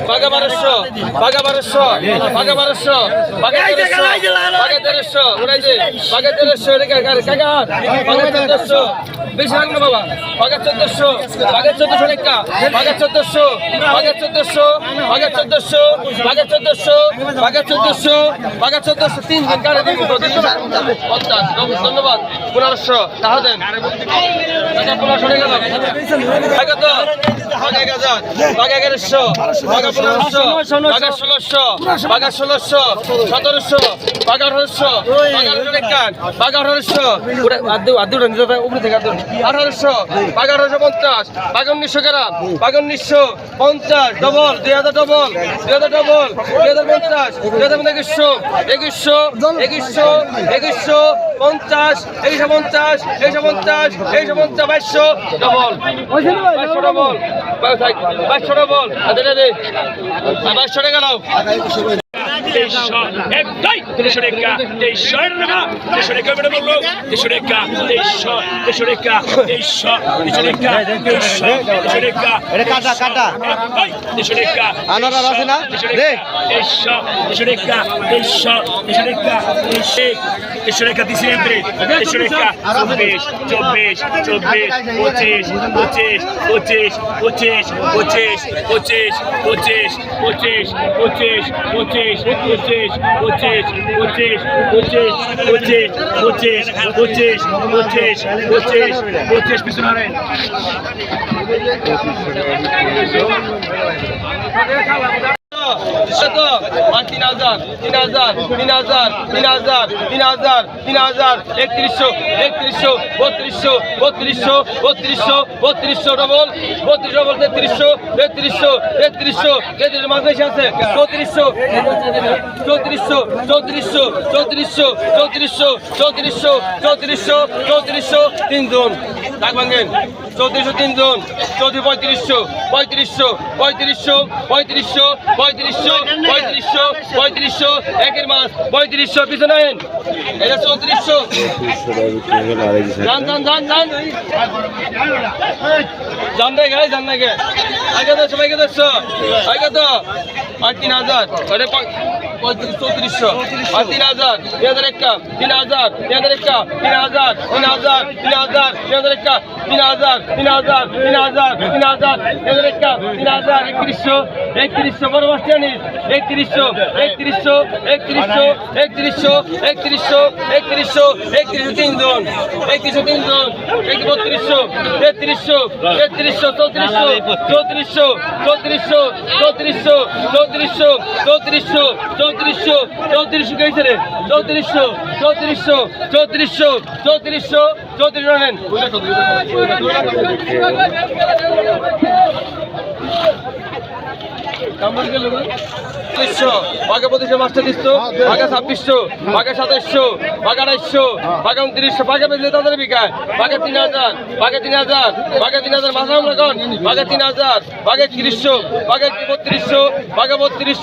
বাঘা 1200 বাঘা 1200 বাঘা 1200 বাঘা 1300 উড়াই দে বাঘা 1300 রে কাকা বাঘা 1400 বেশি রাখনো বাবা বাঘা 1400 বাঘা 1400 টাকা বাঘা 1400 বাঘা 1400 বাঘা 1400 বাঘা 1400 বাঘা 1400 বাঘা 1400 তিন দিন কারে দিন তো 50 ধন্যবাদ 1500 টাকা দেন টাকা 1500 টাকা দাও টাকা তো বাঘা 1000 বাঘা 1100 বাঘা 1500 বাঘা 1600 বাঘা 1600 1700 বাঘা 1800 বাঘা 1800 বাঘা 1800 আদু নিতে উপরে থেকে আদু 1800 বাঘা 1850 বাঘা 1900 গ্রাম বাঘা 1950 double 2000 double 2000 double 2050 2021 50 2150 2200 double 2200 double 2200 double দে 2200 টাকা নাও 2300 একটাই 300 টাকা 2300 টাকা 300 টাকা বেড়ে বললো 300 টাকা 2300 টাকা 2300 টাকা 300 টাকা এটা কাটা কাটা 300 টাকা আনারা আছে না রে 300 টাকা 300 টাকা 300 টাকা দিছি এন্ট্রি 300 টাকা 24 25 25 25 পিছনে তিনজন দাগ ভাঙেন 3400 তিনজন 3500 একের মাছ 3500 পিছনে আইন এটা 3400 জান রে গাই জান না গে আগে তো সবাইকে দেখছো আগে তো আর 3000 আরে 3400 আর 3000 3000 একটা 3000 3000 একটা 3000 3000 3000 3000 একটা 3000 3000 3000 3000 3000 একটা 3000 3100 বড় মাছ জানিস 3100 তিনজন 3100 তিনজন 3200 3300 গেছে রে 3400 রানেন বাঘা 2500 মাছটা দিচ্ছ বাঘা 2600 বাঘা 2700 বাঘা 250 বাঘা 2900 বাঘা বেচলে তাদের বিকায় বাঘা 3000 বাঘা 3000 বাঘা 3000 মাছ রাখুন বাঘা 3000 বাঘা 3000 বাঘা 3200 বাঘা 3200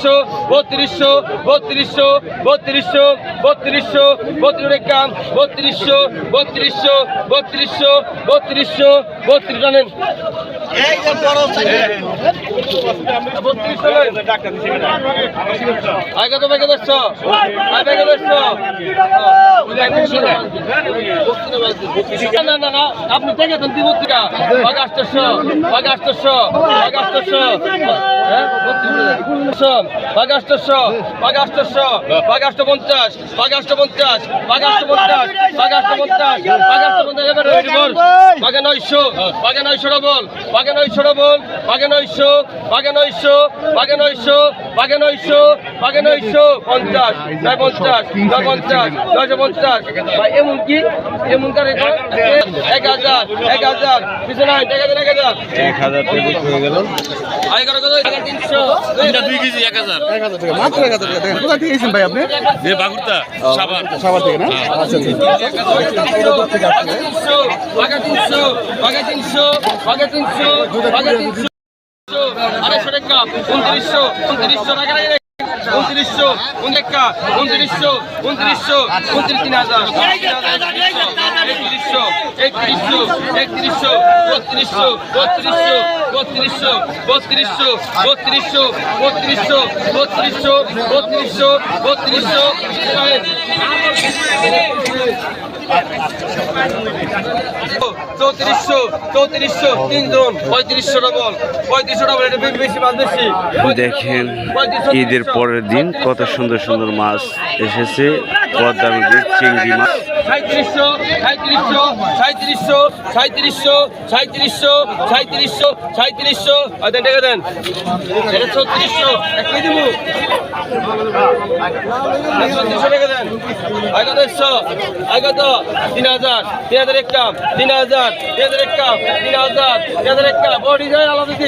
কাম 3200 রানেন আগে তো বেগে দেখছো না আপনি দেখে দেন পত্রিকা বাঘা 800 বাঘা 800 বাঘা 850 বাঘা 850 বাঘা 850 বাঘা 900 বাঘা 900 ডবল বাঘা 900 ডবল বাঘা 900 বাঘা 900 বাঘা 900 বাঘা 900 বাঘা 900 50 950 950 ভাই এমন কি এমন কারে 1000 পিছনে 1000 1000 হয়ে গেল আই কত 300 এটা 2 কেজি 1000 টাকা মাত্র 1000 টাকা দেখেন কোথা থেকে এসেছেন ভাই আপনি যে বাগুরতা সাভার থেকে না আচ্ছা বাঘা 300 আড়াইশো টাকা 2900 টাকা 2900 উনরেকা 2900 2900 29,000 3100 3200 3200 3200 3200 3400 তিনজন 3500 ডবল 3500 ডবল এটা বেশি মাছ বেশি দেখেন ঈদের পরের দিন কত সুন্দর সুন্দর মাছ এসেছে পদ্মা নদীর চিংড়ি মাছ 3700 দেন টাকা দেন এটা 3600 এক কেজি দিব 3600 টাকা দেন আগত 100 আগত 3000 3000 এক কাম 3000 3000 এক কাম 3000 3000 এক কাম বডি যায় আলাদা দিস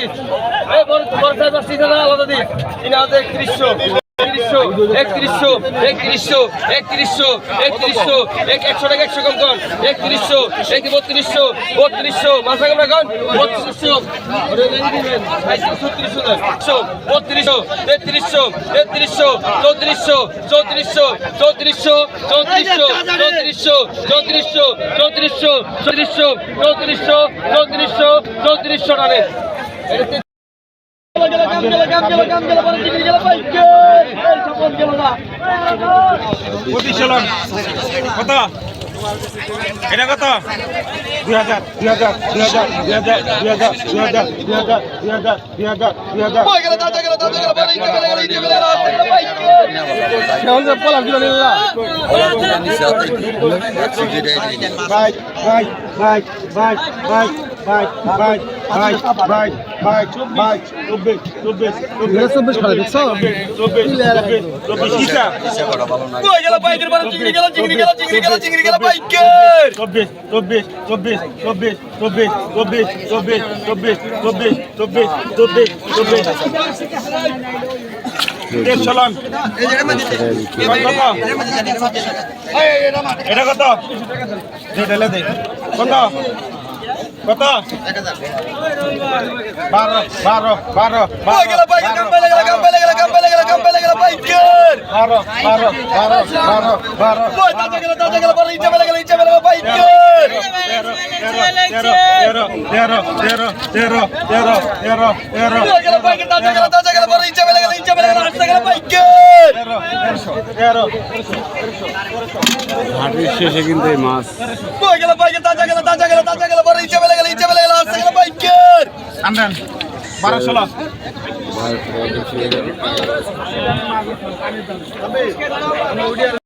এই বড় বড় সাইজ আসছে না আলাদা দিস 3000 3100 3100 3100 3100 100 টাকা 100 কম কর 3100 3200 3200 মাথা কম রাখুন 3200 ওরে লেন দিবেন 3600 3200 3300 3300 3400 3400 3400 3400 টানে কত এটা কত 2000 2000 2000 2000 2000 2000 2000 এটা কত কত কত হাটের শেষে কিন্তু এই মাছ1200